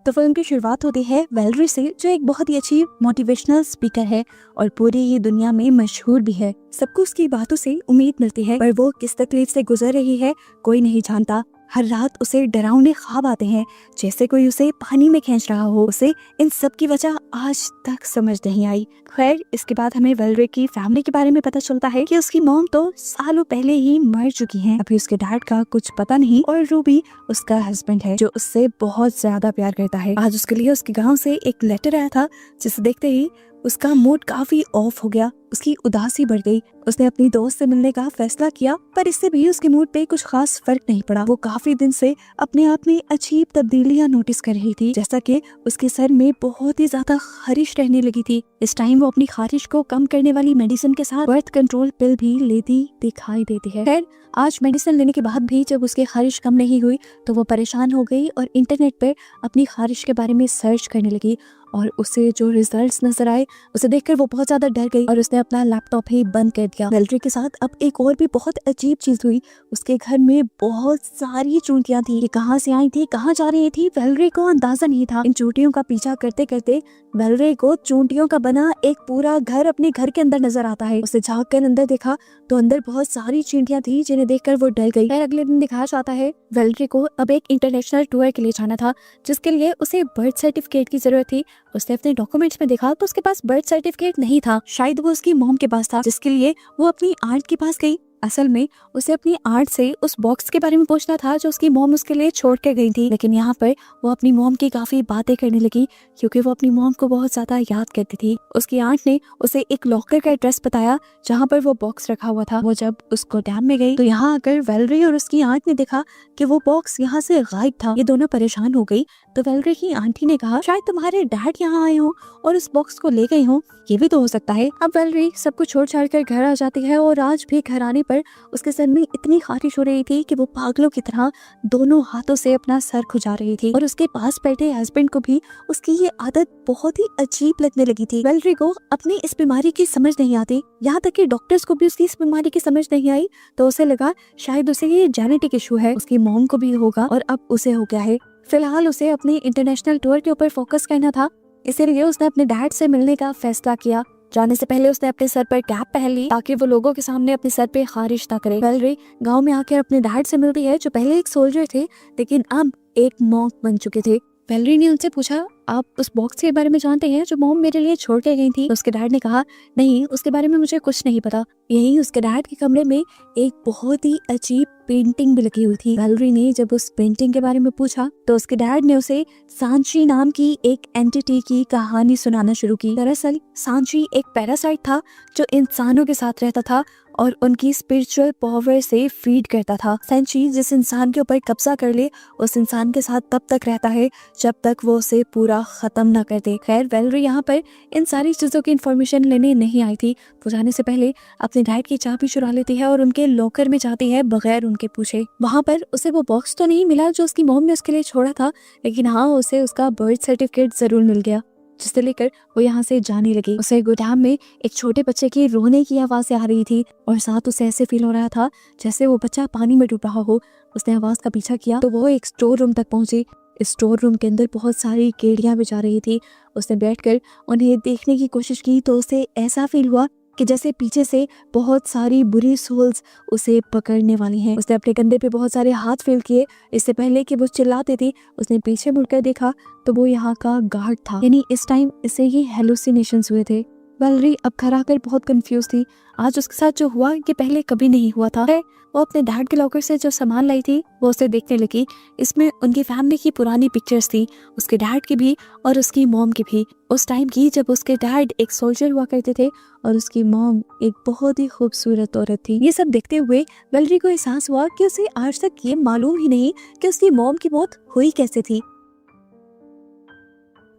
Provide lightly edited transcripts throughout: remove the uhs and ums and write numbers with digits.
तो फिल्म की शुरुआत होती है वैलेरी से, जो एक बहुत ही अच्छी मोटिवेशनल स्पीकर है और पूरी ही दुनिया में मशहूर भी है। सबको उसकी बातों से उम्मीद मिलती है, पर वो किस तकलीफ से गुजर रही है कोई नहीं जानता। हर रात उसे डरावने ख्वाब आते हैं, जैसे कोई उसे पानी में खींच रहा हो। उसे इन सब की वजह आज तक समझ नहीं आई। खैर, इसके बाद हमें वैलेरी की फैमिली के बारे में पता चलता है कि उसकी मॉम तो सालों पहले ही मर चुकी हैं। अभी उसके डैड का कुछ पता नहीं और रूबी उसका हस्बैंड है, जो उससे बहुत ज्यादा प्यार करता है। आज उसके लिए उसके गाँव से एक लेटर आया था, जिसे देखते ही उसका मूड काफी ऑफ हो गया, उसकी उदासी बढ़ गई। उसने अपनी दोस्त से मिलने का फैसला किया, पर इससे भी उसके मूड पे कुछ खास फर्क नहीं पड़ा। वो काफी दिन से अपने आप में अजीब तब्दीलियां नोटिस कर रही थी, जैसा कि उसके सर में बहुत ही ज्यादा खारिश रहने लगी थी। इस टाइम वो अपनी खारिश को कम करने वाली मेडिसिन के साथ बर्थ कंट्रोल पिल भी लेती दिखाई देती है। खैर, आज मेडिसिन लेने के बाद भी जब उसकी खारिश कम नहीं हुई तो वो परेशान हो गई और इंटरनेट पर अपनी खारिश के बारे में सर्च करने लगी और उसे जो रिजल्ट्स नजर आए उसे देखकर वो बहुत ज्यादा डर गई और उसने अपना लैपटॉप ही बंद कर दिया। वैलेरी के साथ अब एक और भी बहुत अजीब चीज हुई। उसके घर में बहुत सारी चूंटियां थी। ये कहाँ से आई थी, कहाँ जा रही थी, वैलेरी को अंदाजा नहीं था। इन चूंटियों का पीछा करते करते वैलेरी को चूंटियों का बना एक पूरा घर अपने घर के अंदर नजर आता है। उसे झाँक कर अंदर देखा तो अंदर बहुत सारी चींटियां थी, जिन्हें देखकर वो डर गई। अगले दिन दिखाया जाता है वैलेरी को अब एक इंटरनेशनल टूर के लिए जाना था, जिसके लिए उसे बर्थ सर्टिफिकेट की जरूरत थी। उसने अपने डॉक्यूमेंट्स में देखा तो उसके पास बर्थ सर्टिफिकेट नहीं था, शायद वो उसकी मॉम के पास था, जिसके लिए वो अपनी आंट के पास गई। असल में उसे अपनी आंट से उस बॉक्स के बारे में पूछना था जो उसकी मॉम उसके लिए छोड़ के गई थी, लेकिन यहाँ पर वो अपनी मॉम की काफी बातें करने लगी, क्योंकि वो अपनी मॉम को बहुत ज्यादा याद करती थी। उसकी आंट ने उसे एक लॉकर का एड्रेस बताया जहाँ पर वो बॉक्स रखा हुआ था। वो जब उस गोदाम में गई तो यहाँ आकर वैलेरी और उसकी आंट ने देखा कि वो बॉक्स यहाँ से गायब था। ये दोनों परेशान हो गई तो वैलेरी की आंटी ने कहा, शायद तुम्हारे डैड यहाँ आए हो और उस बॉक्स को ले गए हो, ये भी तो हो सकता है। अब वैलेरी सब कुछ छोड़ छाड़ कर घर आ जाती है और आज भी घर आने पर उसके सर में इतनी खारिश हो रही थी कि वो पागलों की तरह दोनों हाथों से अपना सर खुजा रही थी और उसके पास बैठे हस्बैंड को भी उसकी ये आदत बहुत ही अजीब लगने लगी थी। वैलेरी को अपनी इस बीमारी की समझ नहीं आती, यहाँ तक कि डॉक्टर्स को भी उसकी इस बीमारी की समझ नहीं आई, तो उसे लगा शायद उसे ये जेनेटिक इशू है, उसकी मॉम को भी होगा और अब उसे हो गया है। फिलहाल उसे अपने इंटरनेशनल टूर के ऊपर फोकस करना था, इसीलिए उसने अपने डैड से मिलने का फैसला किया। जाने से पहले उसने अपने सर पर कैप पहन ली ताकि वो लोगों के सामने अपने सर पे खारिश ना करे। वैलेरी गांव में आकर अपने डैड से मिलती है, जो पहले एक सोल्जर थे लेकिन अब एक मॉन्क बन चुके थे। वैलेरी ने उनसे पूछा, आप उस बॉक्स के बारे में जानते हैं जो मॉम मेरे लिए छोड़ के गई थी? उसके डैड ने कहा, नहीं, उसके बारे में मुझे कुछ नहीं पता। यहीं उसके डैड के कमरे में एक बहुत ही अजीब पेंटिंग भी लगी हुई थी। वैलेरी ने जब उस पेंटिंग के बारे में पूछा तो उसके डैड ने उसे सांची नाम की एक एंटिटी की कहानी सुनाना शुरू की। दरअसल सांची एक पैरासाइट था जो इंसानों के साथ रहता था और उनकी स्पिरिचुअल पावर से फीड करता था। सांची जिस इंसान के ऊपर कब्जा कर ले उस इंसान के साथ तब तक रहता है जब तक वो उसे पूरा खत्म ना कर दे। खैर, वैलेरी यहाँ पर इन सारी चीजों की इन्फॉर्मेशन लेने नहीं आई थी। वो जाने से पहले अपने डैड की चाबी चुरा लेती है और उनके लॉकर में जाती है बगैर उनके पूछे। वहाँ पर उसे वो बॉक्स तो नहीं मिला जो उसकी मॉम ने उसके लिए छोड़ा था, लेकिन हाँ, उसे उसका बर्थ सर्टिफिकेट जरूर मिल गया, जिसे लेकर वो यहाँ से जाने लगी। उसे गोदाम में एक छोटे बच्चे की रोने की आवाज़ आ रही थी और साथ उसे ऐसे फील हो रहा था जैसे वो बच्चा पानी में डूब रहा हो। उसने आवाज़ का पीछा किया तो वो एक स्टोर रूम तक पहुंची। इस स्टोर रूम के अंदर बहुत सारी केड़ियाँ बिछा रही थी। उसने बैठकर उन्हें देखने की कोशिश की तो उसे ऐसा फील हुआ कि जैसे पीछे से बहुत सारी बुरी सोल्स उसे पकड़ने वाली हैं। उसने अपने कंधे पे बहुत सारे हाथ फील किए। इससे पहले कि वो चिल्लाती थी उसने पीछे मुड़कर देखा तो वो यहाँ का गार्ड था, यानी इस टाइम इसे ये हेलुसिनेशंस हुए थे। वैलेरी अब घर आकर बहुत कंफ्यूज थी। आज उसके साथ जो हुआ ये पहले कभी नहीं हुआ था। वो अपने डैड के लॉकर से जो सामान लाई थी वो उसे देखने लगी। इसमें उनकी फैमिली की पुरानी पिक्चर्स थी, उसके डैड की भी और उसकी मॉम की भी, उस टाइम की जब उसके डैड एक सोल्जर हुआ करते थे और उसकी मॉम एक बहुत ही खूबसूरत औरत थी। ये सब देखते हुए वैलेरी को एहसास हुआ कि उसे आज तक ये मालूम ही नहीं कि उसकी मॉम की मौत हुई कैसे थी।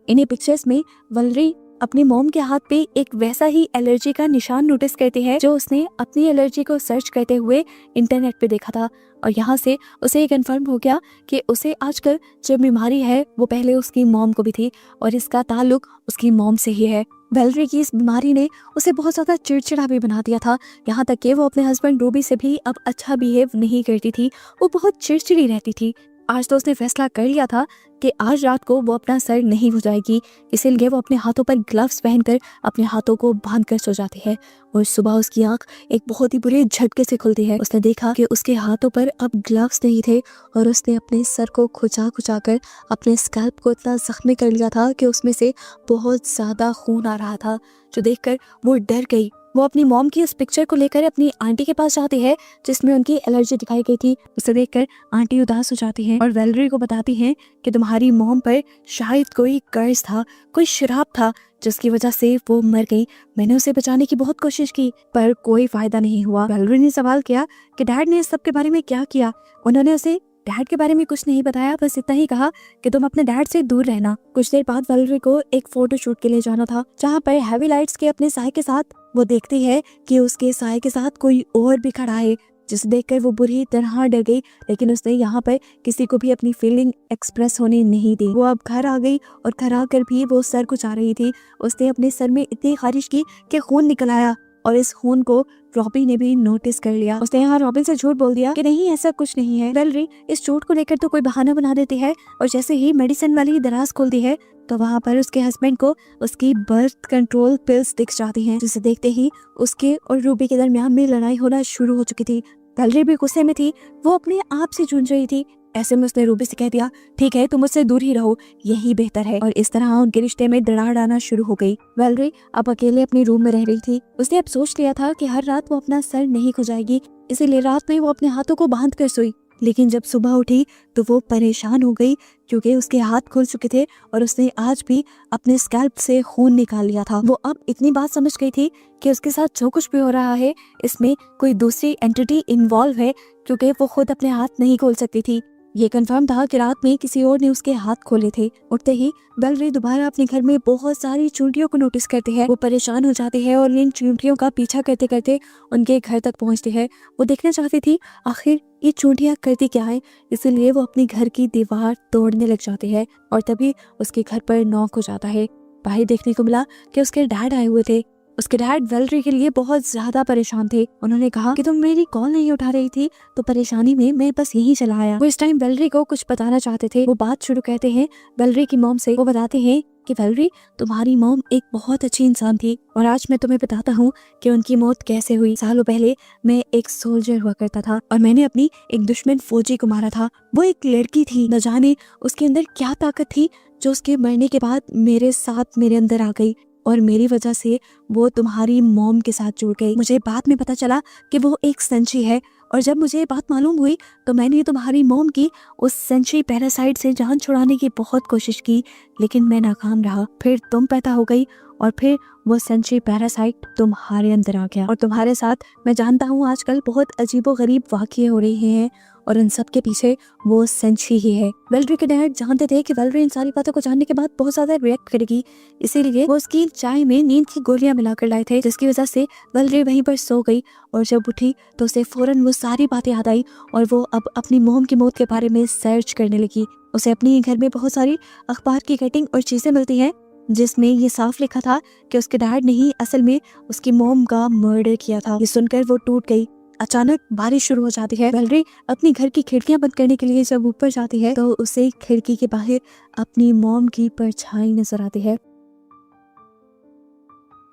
इन्हीं पिक्चर्स में वैलेरी अपनी मॉम के हाथ पे एक वैसा ही एलर्जी का निशान नोटिस करती है जो उसने अपनी एलर्जी को सर्च करते हुए इंटरनेट पे देखा था। और यहाँ से उसे ये कंफर्म हो गया कि उसे आजकल जो बीमारी है वो पहले उसकी मॉम को भी थी और इसका ताल्लुक उसकी मॉम से ही है। वैलेरी की इस बीमारी ने उसे बहुत ज़्यादा चिड़चिड़ा भी बना दिया था, यहाँ तक कि वो अपने हस्बैंड रूबी से भी अब अच्छा बिहेव नहीं करती थी। वो बहुत चिड़चिड़ी रहती थी। आज तो उसने फैसला कर लिया था कि आज रात को वो अपना सर नहीं भुजाएगी, इसीलिए वो अपने हाथों पर ग्लव्स पहनकर अपने हाथों को बांध कर सो जाती है। और सुबह उसकी आंख एक बहुत ही बुरे झटके से खुलती है। उसने देखा कि उसके हाथों पर अब ग्लव्स नहीं थे और उसने अपने सर को खुजा खुजा कर अपने स्कैल्प को इतना जख्मी कर लिया था कि उसमें से बहुत ज्यादा खून आ रहा था, जो देखकर वो डर गई। वो अपनी मॉम की इस पिक्चर को लेकर अपनी आंटी के पास जाती है जिसमें उनकी एलर्जी दिखाई गई थी। उसे देखकर आंटी उदास हो जाती है और वेलेरी को बताती है कि तुम्हारी मॉम पर शायद कोई कर्ज था, कोई श्राप था जिसकी वजह से वो मर गई। मैंने उसे बचाने की बहुत कोशिश की पर कोई फायदा नहीं हुआ। वेलेरी ने सवाल किया कि डैड ने इस सब के बारे में क्या किया। उन्होंने उसे डैड के बारे में कुछ नहीं बताया, बस इतना ही कहा कि तुम अपने डैड से दूर रहना। कुछ देर बाद वेलेरी को एक फोटो शूट के लिए जाना था जहाँ पर हैवी लाइट्स के अपने साय के साथ वो देखती है कि उसके साय के साथ कोई और भी खड़ा है, जिसे देखकर वो बुरी तरह डर गई। लेकिन उसने यहाँ पर किसी को भी अपनी फीलिंग एक्सप्रेस होने नहीं दी। वो अब घर आ गई और घर आकर भी वो सर कुचा रही थी। उसने अपने सर में इतनी खारिश की कि खून निकल आया और इस खून को रॉबी ने भी नोटिस कर लिया। उसने यहाँ रॉबिन से झूठ बोल दिया कि नहीं ऐसा कुछ नहीं है। वेलेरी इस चोट को लेकर तो कोई बहाना बना देती है और जैसे ही मेडिसिन वाली दराज खोलती है तो वहाँ पर उसके हस्बैंड को उसकी बर्थ कंट्रोल पिल्स दिख जाती हैं, जिसे देखते ही उसके और रूबी के दरमियान में लड़ाई होना शुरू हो चुकी थी। वेलेरी भी गुस्से में थी, वो अपने आप से जूझ रही थी। ऐसे में उसने रूबी से कह दिया, ठीक है तुम मुझसे दूर ही रहो, यही बेहतर है। और इस तरह उनके रिश्ते में दरार आना शुरू हो गई। वेलेरी अब अकेले अपने रूम में रह रही थी। उसने अब सोच लिया था कि हर रात वो अपना सर नहीं खुजाएगी, इसीलिए रात में वो अपने हाथों को बांध कर सोई। लेकिन जब सुबह उठी तो वो परेशान हो गई क्योंकि उसके हाथ खुल चुके थे और उसने आज भी अपने स्कैल्प से खून निकाल लिया था। वो अब इतनी बात समझ गई थी कि उसके साथ जो कुछ भी हो रहा है इसमें कोई दूसरी एंटिटी इन्वॉल्व है, क्योंकि वो खुद अपने हाथ नहीं खोल सकती थी। ये कंफर्म था कि रात में किसी और ने उसके हाथ खोले थे। उठते ही वेलेरी दोबारा अपने घर में बहुत सारी चूंटियों को नोटिस करती है। वो परेशान हो जाती है और इन चूंटियों का पीछा करते करते उनके घर तक पहुंचती है। वो देखना चाहती थी आखिर ये चूंटियां करती क्या है, इसीलिए वो अपनी घर की दीवार तोड़ने लग जाती है और तभी उसके घर पर नॉक हो जाता है। बाहर देखने को मिला कि उसके डैड आए हुए थे। उसके डैड वेलेरी के लिए बहुत ज्यादा परेशान थे। उन्होंने कहा कि तुम मेरी कॉल नहीं उठा रही थी तो परेशानी में मैं बस यही चला आया। वो इस टाइम वेलेरी को कुछ बताना चाहते थे। वो बात शुरू करते हैं वेलेरी की मॉम से। वो बताते हैं कि वेलेरी तुम्हारी मॉम एक बहुत अच्छी इंसान थी और आज मैं तुम्हें बताता हूँ कि उनकी मौत कैसे हुई। सालों पहले मैं एक सोल्जर हुआ करता था और मैंने अपनी एक दुश्मन फौजी को मारा था। वो एक लड़की थी, न जाने उसके अंदर क्या ताकत थी जो उसके मरने के बाद मेरे साथ मेरे अंदर आ गई और मेरी वजह से वो तुम्हारी मॉम के साथ जुड़ गई। मुझे बाद में पता चला कि वो एक सेंची है और जब मुझे ये बात मालूम हुई तो मैंने तुम्हारी मॉम की उस सेंची पैरासाइट से जान छुड़ाने की बहुत कोशिश की, लेकिन मैं नाकाम रहा। फिर तुम पैदा हो गई और फिर वो सेंची पैरासाइट तुम्हारे अंदर आ गया और तुम्हारे साथ मैं जानता हूँ आजकल बहुत अजीबोगरीब वाक़ये हो रहे हैं और इन सब के पीछे वो सेंची ही है। वेलेरी के डैड जानते थे कि वेलेरी इन सारी बातों को जानने के बाद बहुत ज्यादा रिएक्ट करेगी, इसीलिए वो उसकी चाय में नींद की गोलियां मिलाकर लाए थे, जिसकी वजह से वेलेरी वहीं पर सो गई और जब उठी तो उसे फौरन वो सारी बातें याद आई और वो अब अपनी मॉम की मौत के बारे में सर्च करने लगी। उसे अपने घर में बहुत सारी अखबार की कटिंग और चीजें मिलती हैं जिसमें ये साफ लिखा था कि उसके डैड ने ही असल में उसकी मॉम का मर्डर किया था। ये सुनकर वो टूट गई। अचानक बारिश शुरू हो जाती है। वेलेरी अपनी घर की खिड़कियां बंद करने के लिए जब ऊपर जाती है तो उसे खिड़की के बाहर अपनी मॉम की परछाई नजर आती है।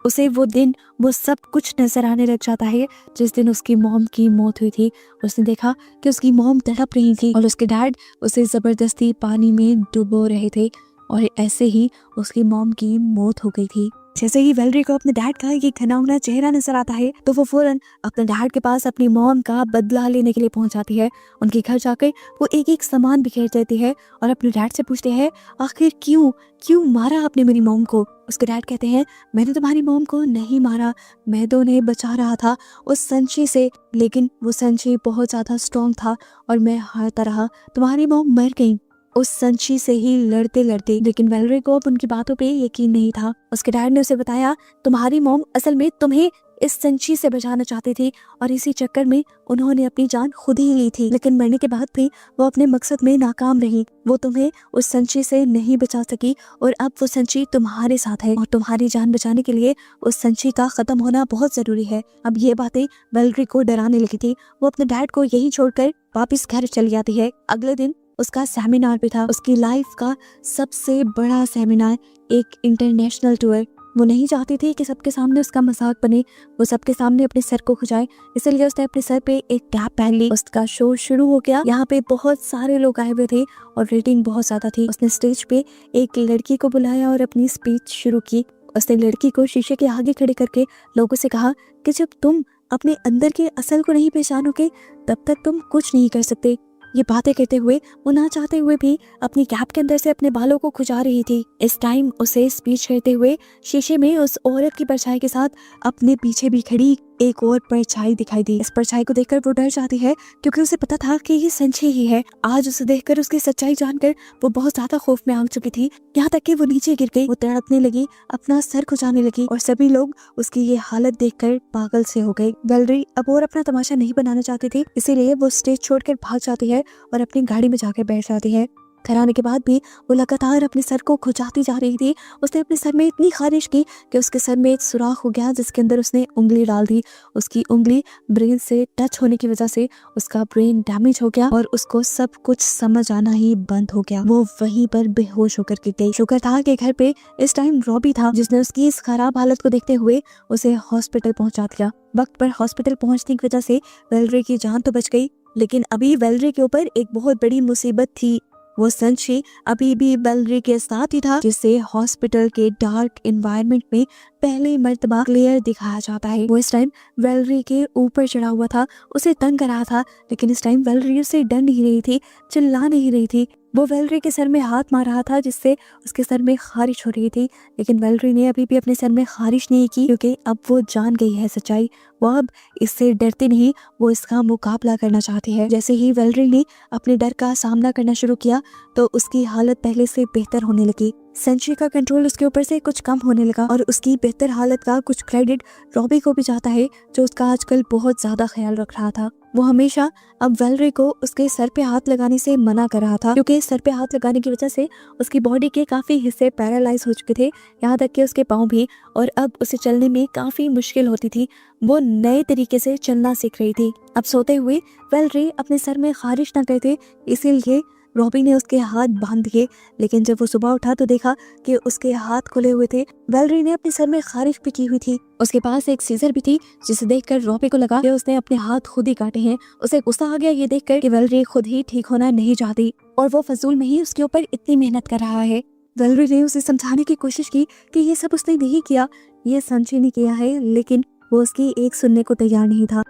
उसे वो दिन वो सब कुछ नजर आने लग जाता है जिस दिन उसकी मॉम की मौत हुई थी। उसने देखा कि उसकी मॉम तड़प रही थी और उसके डैड उसे जबरदस्ती पानी में डुबो रहे थे और ऐसे ही उसकी मॉम की मौत हो गई थी। जैसे ही वेलेरी को अपने डैड का ये घिनौना चेहरा नजर आता है तो वो फौरन अपने डैड के पास अपनी मॉम का बदला लेने के लिए पहुंच जाती है। उनके घर जाकर वो एक एक सामान बिखेर देती है और अपने डैड से पूछते हैं आखिर क्यों मारा आपने मेरी मॉम को। उसके डैड कहते हैं मैंने तुम्हारी मॉम को नहीं मारा, मैं तो उन्हें बचा रहा था उस संची से, लेकिन वो संची बहुत ज्यादा स्ट्रॉन्ग था और मैं हारता रहा, तुम्हारी मॉम मर गई उस संची से ही लड़ते लड़ते। लेकिन वेलेरी को अब उनकी बातों पे यकीन नहीं था। उसके डैड ने उसे बताया तुम्हारी मॉम असल में तुम्हें इस संची से बचाना चाहती थी और इसी चक्कर में उन्होंने अपनी जान खुद ही ली थी, लेकिन मरने के बाद भी वो अपने मकसद में नाकाम रही। वो तुम्हें उस संची से नहीं बचा सकी और अब वो संची तुम्हारे साथ है और तुम्हारी जान बचाने के लिए उस संची का खत्म होना बहुत जरूरी है। अब ये बातें वेलेरी को डराने लगी थी। वो अपने डैड को यही छोड़कर वापिस घर चली जाती है। अगले दिन उसका सेमिनार भी था, उसकी लाइफ का सबसे बड़ा सेमिनार, एक इंटरनेशनल टूर। वो नहीं चाहती थी कि सबके सामने उसका मजाक बने, वो सबके सामने अपने सर को खुजाए, इसलिए उसने अपने सर पे एक कैप पहन ली। उसका शो शुरू हो गया। यहाँ पे बहुत सारे लोग आए हुए थे और रेटिंग बहुत ज्यादा थी। उसने स्टेज पे एक लड़की को बुलाया और अपनी स्पीच शुरू की। उसने लड़की को शीशे के आगे खड़े करके लोगों से कहा कि जब तुम अपने अंदर के असल को नहीं पहचानोगे तब तक तुम कुछ नहीं कर सकते। ये बातें करते हुए वो ना चाहते हुए भी अपनी कैप के अंदर से अपने बालों को खुजा रही थी। इस टाइम उसे स्पीच करते हुए शीशे में उस औरत की परछाई के साथ अपने पीछे भी खड़ी एक और परछाई दिखाई दी। इस परछाई को देखकर वो डर जाती है क्योंकि उसे पता था कि ये संची ही है। आज उसे देखकर, उसकी सच्चाई जानकर वो बहुत ज्यादा खौफ में आ चुकी थी, यहाँ तक कि वो नीचे गिर गई। वो तड़पने लगी, अपना सर खुजाने लगी और सभी लोग उसकी ये हालत देखकर पागल से हो गए। वेलेरी अब और अपना तमाशा नहीं बनाना चाहती थी, इसीलिए वो स्टेज छोड़कर भाग जाती है और अपनी गाड़ी में जाकर बैठ जाती है। घर आने के बाद भी वो लगातार अपने सर को खुजाती जा रही थी। उसने अपने सर में इतनी खारिश की कि उसके सर में एक सुराख हो गया जिसके अंदर उसने उंगली डाल दी। उसकी उंगली ब्रेन से टच होने की वजह से उसका ब्रेन डैमेज हो गया और उसको सब कुछ समझ आना ही बंद हो गया। वो वहीं पर बेहोश होकर गिर गई। शुक्र था कि घर पे इस टाइम रॉबी था, जिसने उसकी इस खराब हालत को देखते हुए उसे हॉस्पिटल पहुंचा दिया। वक्त पर हॉस्पिटल पहुंचने की वजह से वेलेरी की जान तो बच गई, लेकिन अभी वेलेरी के ऊपर एक बहुत बड़ी मुसीबत थी। वो संची अभी भी वेलेरी के साथ ही था, जिसे हॉस्पिटल के डार्क एनवायरनमेंट में पहली मर्तबा क्लियर दिखाया जाता है। वो इस टाइम वेलेरी के ऊपर चढ़ा हुआ था, उसे तंग कर रहा था, लेकिन इस टाइम वेलेरी उसे डर नहीं रही थी, चिल्ला नहीं रही थी। वो वेलेरी के सर में हाथ मार रहा था जिससे उसके सर में खारिश हो रही थी, लेकिन वेलेरी ने अभी भी अपने सर में खारिश नहीं की क्योंकि अब वो जान गई है सच्चाई। वो अब इससे डरती नहीं, वो इसका मुकाबला करना चाहती है। जैसे ही वेलेरी ने अपने डर का सामना करना शुरू किया तो उसकी हालत पहले से बेहतर होने लगी। संची का कंट्रोल उसके ऊपर से कुछ कम होने लगा और उसकी बेहतर हालत का कुछ क्रेडिट रॉबी को भी जाता है, जो उसका आजकल बहुत ज्यादा ख्याल रख रहा था। वो हमेशा अब वेलेरी को उसके सर पे हाथ लगाने से मना कर रहा था क्योंकि सर पे हाथ लगाने की वजह से उसकी बॉडी के काफी हिस्से पैरालाइज हो चुके थे, यहाँ तक कि उसके पाँव भी, और अब उसे चलने में काफी मुश्किल होती थी। वो नए तरीके से चलना सीख रही थी। अब सोते हुए वेलेरी अपने सर में खारिश न करते, इसीलिए रॉबी ने उसके हाथ बांध दिए, लेकिन जब वो सुबह उठा तो देखा कि उसके हाथ खुले हुए थे। वेलेरी ने अपने सर में खारिश भी की हुई थी। उसके पास एक सीजर भी थी, जिसे देखकर रॉबी को लगा कि उसने अपने हाथ खुद ही काटे हैं। उसे गुस्सा आ गया ये देखकर कि वेलेरी खुद ही ठीक होना नहीं चाहती और वो फजूल में ही उसके ऊपर इतनी मेहनत कर रहा है। वेलेरी ने उसे समझाने की कोशिश की कि ये सब उसने नहीं किया, ये संची ने किया है, लेकिन वो उसकी एक सुनने को तैयार नहीं था।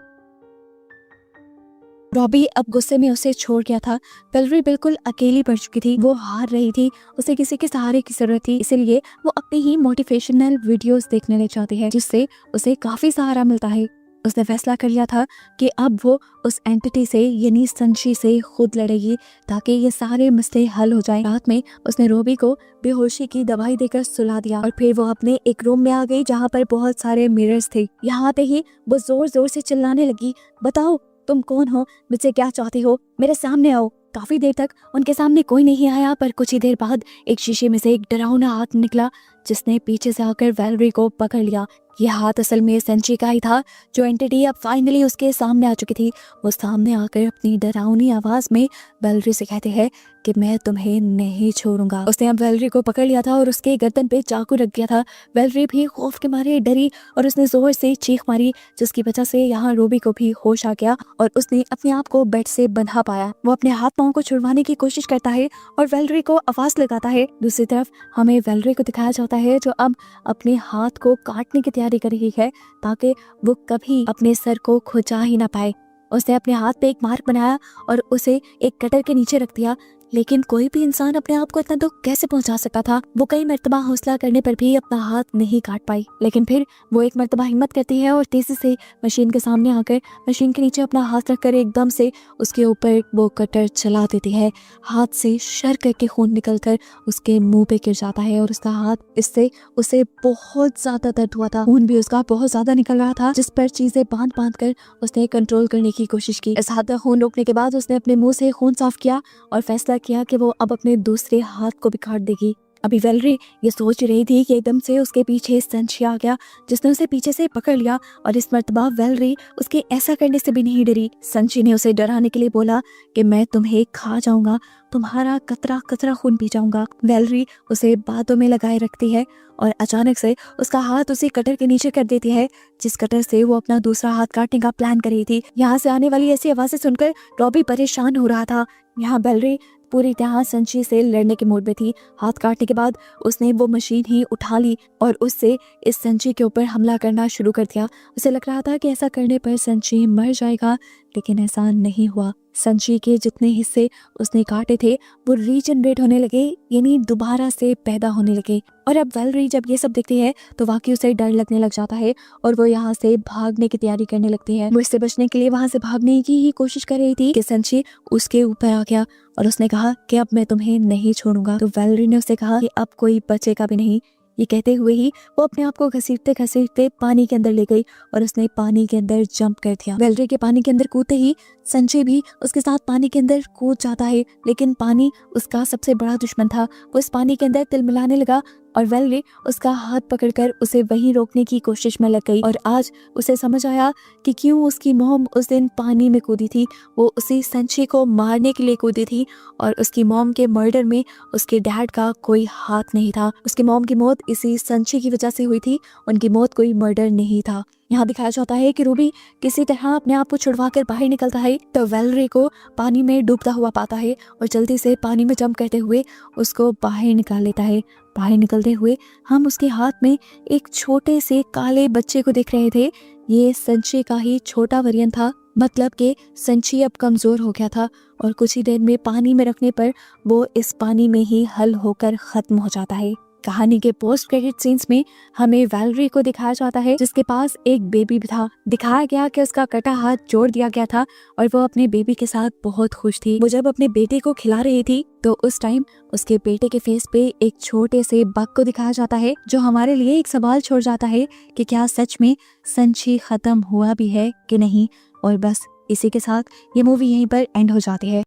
रॉबी अब गुस्से में उसे छोड़ गया था। वेलेरी बिल्कुल अकेली पड़ चुकी थी, वो हार रही थी, उसे किसी के सहारे की जरूरत थी, इसीलिए वो अपनी ही मोटिवेशनल वीडियोस देखने लग जाती है, जिससे उसे काफी सहारा मिलता है। उसने फैसला कर लिया था कि अब वो उस एंटिटी से यानी संची से खुद लड़ेगी ताकि ये सारे मसले हल हो जाएं। रात में उसने रॉबी को बेहोशी की दवाई देकर सुला दिया और फिर वो अपने एक रूम में आ गई जहाँ पर बहुत सारे मिरर्स थे। यहाँ आते ही वो जोर जोर से चिल्लाने लगी, बताओ तुम कौन हो, मुझसे क्या चाहती हो, मेरे सामने आओ। काफी देर तक उनके सामने कोई नहीं आया, पर कुछ ही देर बाद एक शीशे में से एक डरावना हाथ निकला जिसने पीछे से आकर वेलेरी को पकड़ लिया। यह हाथ असल में संची का ही था, जो एंटिटी अब फाइनली उसके सामने आ चुकी थी। वो सामने आकर अपनी डरावनी आवाज में वेलेरी से कहते हैं कि मैं तुम्हें नहीं छोड़ूंगा। उसने अब वेलेरी को पकड़ लिया था और उसके गर्दन पे चाकू रख दिया था। वेलेरी भी खौफ के मारे डरी और उसने जोर से चीख मारी, जिसकी वजह से यहाँ रॉबी को भी होश आ गया और उसने अपने आप को बेड से बंधा पाया। वो अपने हाथ पाँव को छुड़वाने की कोशिश करता है और वेलेरी को आवाज लगाता है। दूसरी तरफ हमें वेलेरी को दिखाया जाता है जो अब अपने हाथ को काटने की तैयारी कर रही है ताकि वो कभी अपने सर को खुजा ही ना पाए। उसने अपने हाथ पे एक मार्क बनाया और उसे एक कटर के नीचे रख दिया, लेकिन कोई भी इंसान अपने आप को इतना दुख कैसे पहुंचा सकता था। वो कई मर्तबा हौसला करने पर भी अपना हाथ नहीं काट पाई, लेकिन फिर वो एक मर्तबा हिम्मत करती है और तेजी से मशीन के सामने आकर मशीन के नीचे अपना हाथ रखकर एकदम से उसके ऊपर वो कटर चला देती है। हाथ से शर करके खून निकलकर उसके मुंह पे गिर जाता है और उसका हाथ, इससे उसे बहुत ज्यादा दर्द हुआ था। खून भी उसका बहुत ज्यादा निकल रहा था, जिस पर चीजें बांध बांध कर उसने कंट्रोल करने की कोशिश की। इस हाथ का खून रोकने के बाद उसने अपने मुंह से खून साफ किया और फैसला किया कि वो अब अपने दूसरे हाथ को भी काट देगी। अभी वेलरी ये सोच रही थी कि एकदम से उसके पीछे संची आ गया, जिसने उसे पीछे से पकड़ लिया। और इस मर्तबा वेलरी उसके ऐसा करने से भी नहीं डरी। संची ने उसे डराने के लिए बोला कि मैं तुम्हें खा जाऊंगा, तुम्हारा कतरा कतरा खून पी जाऊंगा। वेलरी उसे बातों में लगाए रखती है और अचानक से उसका हाथ उसी कटर के नीचे कर देती है, जिस कटर से वो अपना दूसरा हाथ काटने का प्लान कर रही थी। यहाँ से आने वाली ऐसी आवाजें सुनकर रॉबी परेशान हो रहा था। यहाँ वेलरी पूरी तरह संची से लड़ने के मूड में थी। हाथ काटने के बाद उसने वो मशीन ही उठा ली और उससे इस संची के ऊपर हमला करना शुरू कर दिया। उसे लग रहा था कि ऐसा करने पर संची मर जाएगा, लेकिन ऐसा नहीं हुआ। संची के जितने हिस्से उसने काटे थे वो रीजनरेट होने लगे, यानी दोबारा से पैदा होने लगे। और अब वेलरी जब ये सब देखती है तो वाकई उसे डर लगने लग जाता है और वो यहाँ से भागने की तैयारी करने लगती है। वो इससे बचने के लिए वहां से भागने की ही कोशिश कर रही थी कि संची उसके ऊपर आ गया और उसने कहा कि अब मैं तुम्हें नहीं छोड़ूंगा। तो वेलरी ने उसे कहा कि अब कोई बचेगा भी नहीं। ये कहते हुए ही वो अपने आप को घसीटते घसीटते पानी के अंदर ले गई और उसने पानी के अंदर जंप कर दिया। वेलरी के पानी के अंदर कूदते ही संजय भी उसके साथ पानी के अंदर कूद जाता है, लेकिन पानी उसका सबसे बड़ा दुश्मन था। वो इस पानी के अंदर तिलमिलाने लगा और वेलरी उसका हाथ पकड़कर उसे वहीं रोकने की कोशिश में लग गई। और आज उसे समझ आया कि क्यों उसकी मॉम उस दिन पानी में कूदी थी। वो उसी संची को मारने के लिए कूदी थी और उसकी मॉम के मर्डर में उसके डैड का कोई हाथ नहीं था। उसकी मॉम की मौत इसी संची की वजह से हुई थी, उनकी मौत कोई मर्डर नहीं था। यहाँ दिखाया जाता है कि रूबी किसी तरह अपने आप को छुड़वा कर बाहर निकलता है तो वेलरी को पानी में डूबता हुआ पाता है और जल्दी से पानी में जंप करते हुए उसको बाहर निकाल लेता है। बाहर निकलते हुए हम उसके हाथ में एक छोटे से काले बच्चे को देख रहे थे। ये संची का ही छोटा वेरिएंट था, मतलब कि संची अब कमजोर हो गया था और कुछ ही देर में पानी में रखने पर वो इस पानी में ही हल होकर खत्म हो जाता है। कहानी के पोस्ट क्रेडिट सीन्स में हमें वेलरी को दिखाया जाता है जिसके पास एक बेबी भी था। दिखाया गया कि उसका कटा हाथ जोड़ दिया गया था और वो अपने बेबी के साथ बहुत खुश थी। वो जब अपने बेटे को खिला रही थी तो उस टाइम उसके बेटे के फेस पे एक छोटे से बग को दिखाया जाता है, जो हमारे लिए एक सवाल छोड़ जाता है कि क्या सच में संची खत्म हुआ भी है कि नहीं। और बस इसी के साथ ये मूवी यहीं पर एंड हो जाती है।